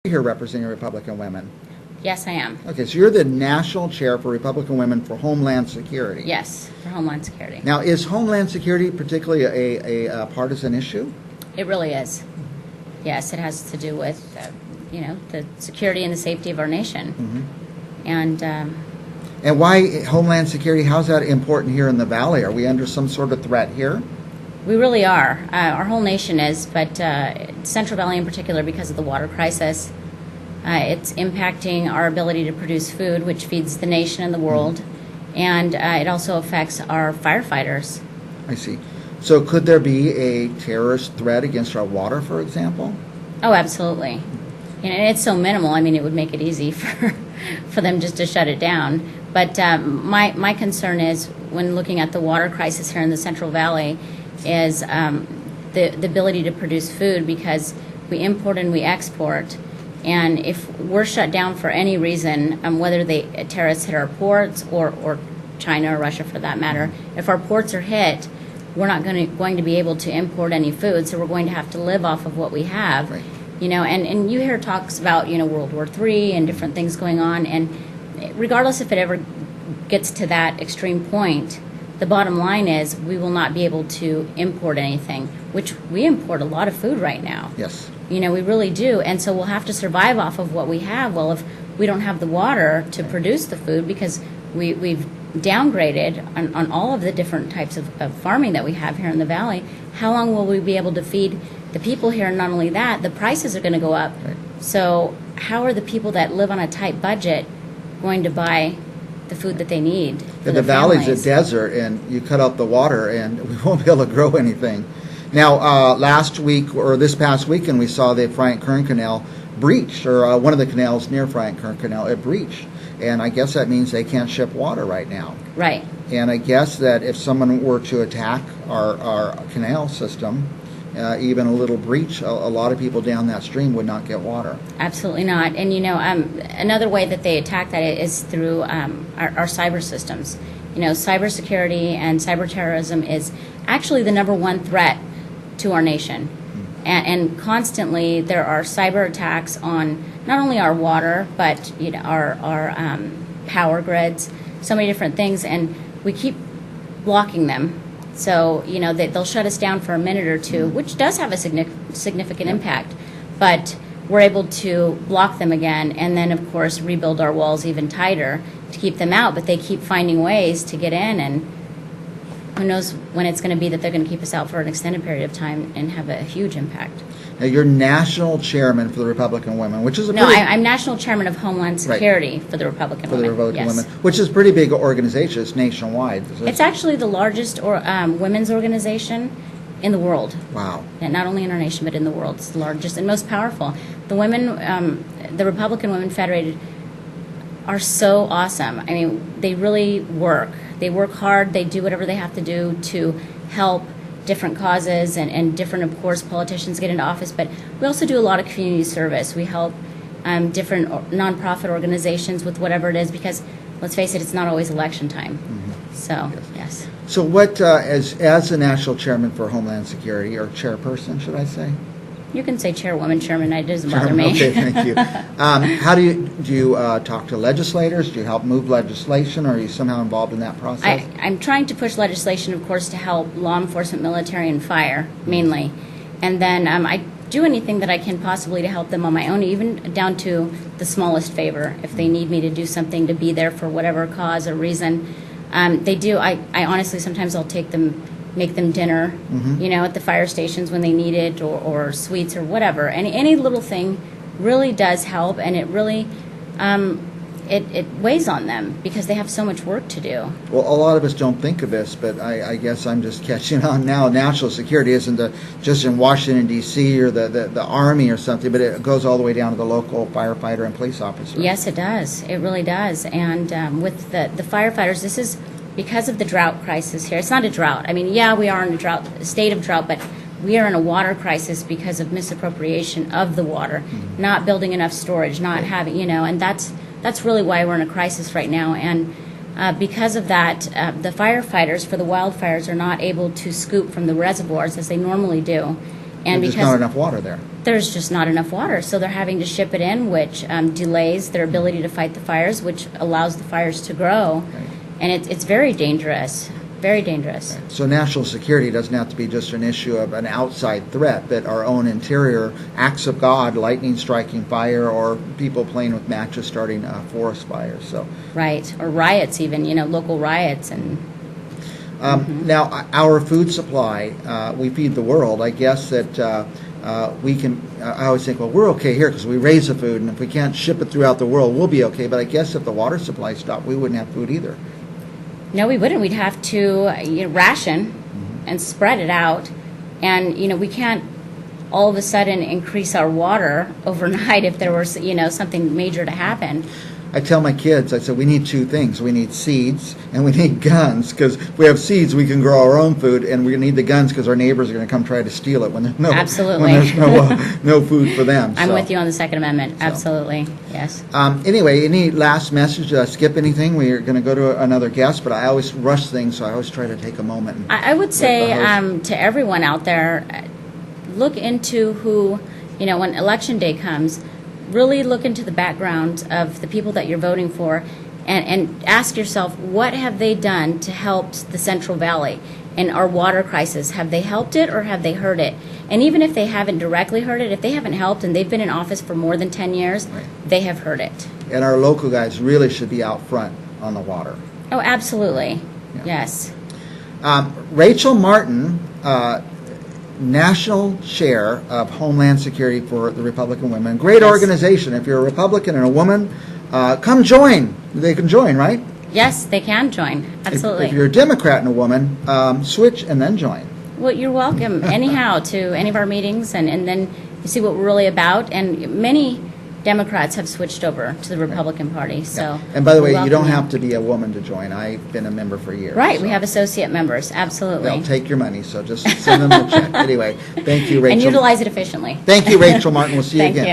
Here representing Republican women. Yes, I am. Okay, so you're the national chair for Republican Women for Homeland Security. Yes, for Homeland Security. Now, is Homeland Security particularly a partisan issue? It really is. Yes, it has to do with, the security and the safety of our nation. Mm-hmm. And why Homeland Security? How's that important here in the Valley? Are we under some sort of threat here? We really are. Our whole nation is, but Central Valley in particular because of the water crisis. It's impacting our ability to produce food, which feeds the nation and the world, and it also affects our firefighters. I see. So could there be a terrorist threat against our water, for example? Oh, absolutely. And it's so minimal, I mean, it would make it easy for them just to shut it down. But my concern is, when looking at the water crisis here in the Central Valley, is the ability to produce food, because we import and we export. And if we're shut down for any reason, whether terrorists hit our ports or China or Russia for that matter, if our ports are hit, we're not going to be able to import any food, so we're going to have to live off of what we have. Right. And you hear talks about, World War III and different things going on, and regardless if it ever gets to that extreme point, the bottom line is we will not be able to import anything, which we import a lot of food right now. Yes. We really do, and so we'll have to survive off of what we have. Well, if we don't have the water to produce the food, because we've downgraded on all of the different types of farming that we have here in the Valley, how long will we be able to feed the people here? And not only that, the prices are going to go up. Right. So how are the people that live on a tight budget going to buy the food that they need? The Valley's a desert, and you cut out the water, and we won't be able to grow anything. Now, last week, or this past weekend, we saw the Bryant-Kern Canal breached, or one of the canals near Bryant-Kern Canal, it breached. And I guess that means they can't ship water right now. Right. And I guess that if someone were to attack our canal system, even a little breach, a lot of people down that stream would not get water. Absolutely not. And another way that they attack that is through our cyber systems. Cybersecurity and cyber terrorism is actually the number one threat to our nation. And constantly there are cyber attacks on not only our water, but our power grids, so many different things, and we keep blocking them. So they'll shut us down for a minute or two, which does have a significant impact, but we're able to block them again, and then of course rebuild our walls even tighter to keep them out. But they keep finding ways to get in, and who knows when it's going to be that they're going to keep us out for an extended period of time and have a huge impact. Now, you're national chairman for the Republican Women, which is I'm national chairman of Homeland Security for the Republican Women. For the Republican Women, which is a pretty big organization. It's nationwide. It's actually the largest women's organization in the world. Wow. And not only in our nation, but in the world. It's the largest and most powerful. The women, the Republican Women Federated, are so awesome. I mean, they really work. They work hard. They do whatever they have to do to help different causes and different, of course, politicians get into office. But we also do a lot of community service. We help different nonprofit organizations with whatever it is, because let's face it, it's not always election time. So, yes. So what, as the national chairman for Homeland Security, or chairperson, should I say? You can say chairwoman, chairman. It doesn't bother me. Okay, thank you. How do you talk to legislators? Do you help move legislation, or are you somehow involved in that process? I'm trying to push legislation, of course, to help law enforcement, military, and fire, mainly. And then I do anything that I can possibly to help them on my own, even down to the smallest favor. If they need me to do something, to be there for whatever cause or reason, they do. I honestly, sometimes I'll take them, make them dinner, at the fire stations when they need it, or sweets or whatever. Any little thing really does help, and it really it weighs on them because they have so much work to do. Well, a lot of us don't think of this, but I guess I'm just catching on now. National security isn't just in Washington, D.C. or the Army or something, but it goes all the way down to the local firefighter and police officer. Yes, it does. It really does. And with the firefighters, this is because of the drought crisis here. It's not a drought. I mean, yeah, we are in a state of drought, but we are in a water crisis because of misappropriation of the water, not building enough storage, not having, and that's really why we're in a crisis right now. And because of that, the firefighters for the wildfires are not able to scoop from the reservoirs as they normally do. And There's because not enough water there. there's just not enough water, so they're having to ship it in, which delays their ability to fight the fires, which allows the fires to grow. Right. And it's very dangerous, very dangerous. So national security doesn't have to be just an issue of an outside threat, but our own interior acts of God, lightning striking fire, or people playing with matches starting forest fires. So Right, or riots even, local riots. And now our food supply, we feed the world. I guess that we can. I always think, well, we're okay here because we raise the food, and if we can't ship it throughout the world, we'll be okay. But I guess if the water supply stopped, we wouldn't have food either. no, we wouldn't. We'd have to ration and spread it out. And, we can't all of a sudden increase our water overnight if there was, something major to happen. I tell my kids, I said, we need two things. We need seeds and we need guns, because if we have seeds, we can grow our own food, and we need the guns because our neighbors are going to come try to steal it when there's Absolutely. when there's no food for them. I'm So, with you on the Second Amendment. Absolutely. Yes. Anyway, any last message? Did I skip anything? We're going to go to another guest, but I always rush things, so I always try to take a moment. And I would say let the host- to everyone out there, look into who, when Election Day comes, really look into the background of the people that you're voting for, and ask yourself, what have they done to help the Central Valley and our water crisis? Have they helped it or have they hurt it? And even if they haven't directly hurt it, if they haven't helped and they've been in office for more than 10 years, Right. they have hurt it. And our local guys really should be out front on the water. Oh, absolutely. Yeah. Yes. Rachel Martin, national chair of Homeland Security for the Republican Women. Great Yes. organization. If you're a Republican and a woman, come join. They can join, right? Yes, they can join. Absolutely. If you're a Democrat and a woman, switch and then join. Well, you're welcome anyhow to any of our meetings, and then you see what we're really about. And many Democrats have switched over to the Republican Party. So, And by the way, we you don't welcome have to be a woman to join. I've been a member for years. Right, so we have associate members. Absolutely. they'll take your money, so just send them a check. Anyway, thank you, Rachel. And utilize it efficiently. Thank you, Rachel Martin. We'll see you Thank again. you.